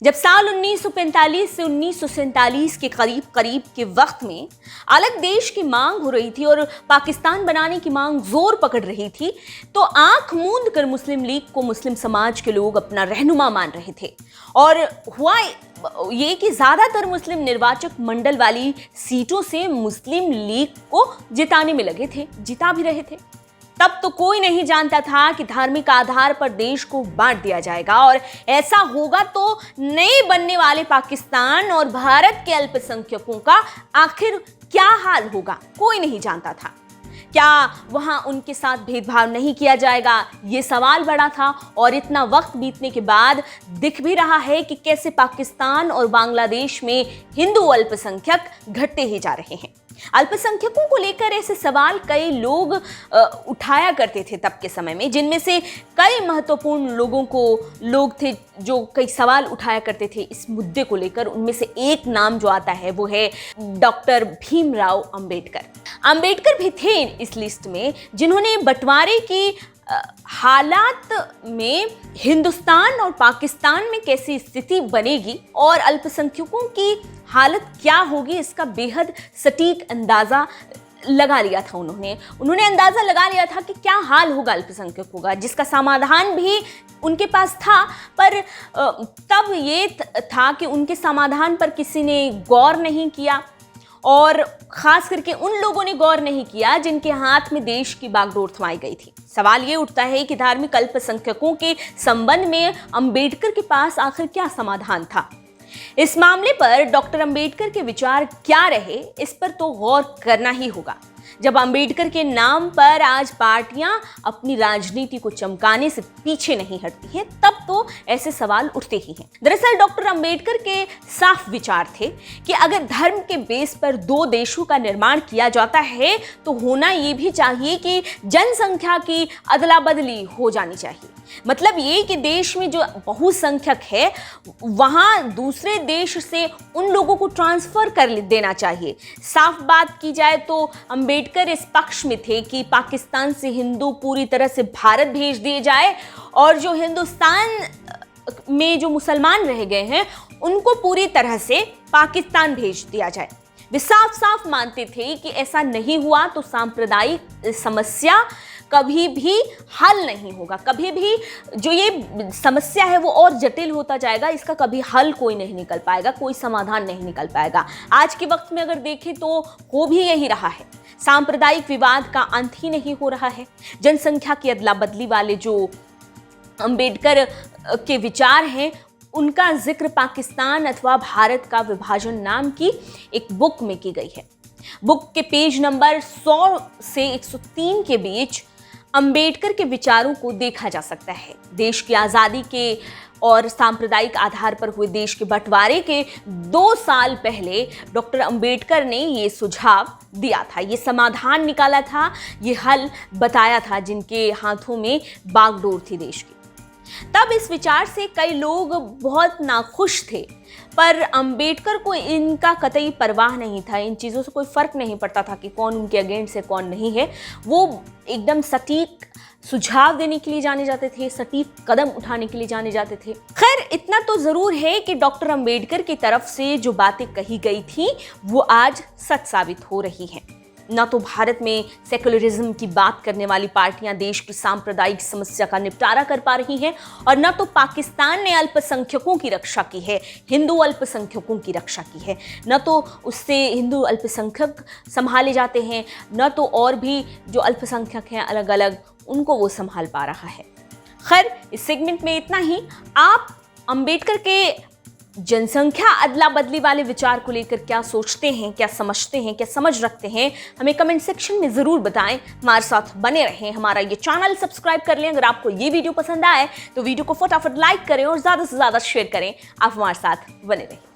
जब साल 1945 से 1947 के करीब के वक्त में अलग देश की मांग हो रही थी और पाकिस्तान बनाने की मांग जोर पकड़ रही थी, तो आंख मूंद कर मुस्लिम लीग को मुस्लिम समाज के लोग अपना रहनुमा मान रहे थे। और हुआ ये कि ज़्यादातर मुस्लिम निर्वाचक मंडल वाली सीटों से मुस्लिम लीग को जिताने में लगे थे, जिता भी रहे थे। तब तो कोई नहीं जानता था कि धार्मिक आधार पर देश को बांट दिया जाएगा और ऐसा होगा तो नए बनने वाले पाकिस्तान और भारत के अल्पसंख्यकों का आखिर क्या हाल होगा, कोई नहीं जानता था। क्या वहां उनके साथ भेदभाव नहीं किया जाएगा, ये सवाल बड़ा था। और इतना वक्त बीतने के बाद दिख भी रहा है कि कैसे पाकिस्तान और बांग्लादेश में हिंदू अल्पसंख्यक घटते ही जा रहे हैं। अल्पसंख्यकों को लेकर ऐसे सवाल कई लोग उठाया करते थे तब के समय में, जिनमें से कई महत्वपूर्ण लोग थे जो कई सवाल उठाया करते थे इस मुद्दे को लेकर। उनमें से एक नाम जो आता है वो है डॉक्टर भीमराव अंबेडकर। अंबेडकर भी थे इस लिस्ट में, जिन्होंने बंटवारे की हालात में हिंदुस्तान और पाकिस्तान में कैसी स्थिति बनेगी और अल्पसंख्यकों की हालत क्या होगी, इसका बेहद सटीक अंदाज़ा लगा लिया था। उन्होंने अंदाज़ा लगा लिया था कि क्या हाल होगा अल्पसंख्यकों का, जिसका समाधान भी उनके पास था। पर तब ये था कि उनके समाधान पर किसी ने गौर नहीं किया और ख़ास करके उन लोगों ने गौर नहीं किया जिनके हाथ में देश की बागडोर थमाई गई थी। सवाल ये उठता है कि धार्मिक अल्पसंख्यकों के संबंध में अंबेडकर के पास आखिर क्या समाधान था। इस मामले पर डॉक्टर अंबेडकर के विचार क्या रहे, इस पर तो गौर करना ही होगा। जब अंबेडकर के नाम पर आज पार्टियां अपनी राजनीति को चमकाने से पीछे नहीं हटती हैं, तब तो ऐसे सवाल उठते ही हैं। दरअसल डॉक्टर अंबेडकर के साफ विचार थे कि अगर धर्म के बेस पर दो देशों का निर्माण किया जाता है तो होना ये भी चाहिए कि जनसंख्या की अदला बदली हो जानी चाहिए। मतलब ये कि देश में जो बहुसंख्यक है वहाँ दूसरे देश से उन लोगों को ट्रांसफ़र कर देना चाहिए। साफ बात की जाए तो अंबेडकर इस पक्ष में थे कि पाकिस्तान से हिंदू पूरी तरह से भारत भेज दिए जाए और जो हिंदुस्तान में जो मुसलमान रह गए हैं उनको पूरी तरह से पाकिस्तान भेज दिया जाए। वे साफ साफ मानते थे कि ऐसा नहीं हुआ तो सांप्रदायिक समस्या कभी भी हल नहीं होगा, कभी भी जो ये समस्या है वो और जटिल होता जाएगा, इसका कभी हल कोई नहीं निकल पाएगा, कोई समाधान नहीं निकल पाएगा। आज के वक्त में अगर देखें तो हो भी यही रहा है। सांप्रदायिक विवाद का अंत ही नहीं हो रहा है। जनसंख्या की अदला बदली वाले जो अंबेडकर के विचार हैं उनका जिक्र पाकिस्तान अथवा भारत का विभाजन नाम की एक बुक में की गई है। बुक के पेज नंबर 100 से 103 के बीच अंबेडकर के विचारों को देखा जा सकता है। देश की आज़ादी के और सांप्रदायिक आधार पर हुए देश के बंटवारे के 2 साल पहले डॉक्टर अंबेडकर ने ये सुझाव दिया था, ये समाधान निकाला था, ये हल बताया था जिनके हाथों में बागडोर थी देश की। तब इस विचार से कई लोग बहुत नाखुश थे, पर अंबेडकर को इनका कतई परवाह नहीं था। इन चीज़ों से कोई फ़र्क नहीं पड़ता था कि कौन उनके अगेंस्ट है कौन नहीं है। वो एकदम सटीक सुझाव देने के लिए जाने जाते थे, सटीक कदम उठाने के लिए जाने जाते थे। खैर इतना तो ज़रूर है कि डॉक्टर अंबेडकर की तरफ से जो बातें कही गई थी वो आज सच साबित हो रही हैं। न तो भारत में सेकुलरिज्म की बात करने वाली पार्टियां देश की सांप्रदायिक समस्या का निपटारा कर पा रही हैं और न तो पाकिस्तान ने अल्पसंख्यकों की रक्षा की है, हिंदू अल्पसंख्यकों की रक्षा की है, न तो उससे हिंदू अल्पसंख्यक संभाले जाते हैं, न तो और भी जो अल्पसंख्यक हैं अलग अलग उनको वो संभाल पा रहा है। खैर इस सेगमेंट में इतना ही। आप अंबेडकर के जनसंख्या अदला बदली वाले विचार को लेकर क्या सोचते हैं, क्या समझते हैं, क्या समझ रखते हैं, हमें कमेंट सेक्शन में ज़रूर बताएं। हमारे साथ बने रहें, हमारा ये चैनल सब्सक्राइब कर लें। अगर आपको ये वीडियो पसंद आए तो वीडियो को फटाफट लाइक करें और ज़्यादा से ज़्यादा शेयर करें। आप हमारे साथ बने रहें।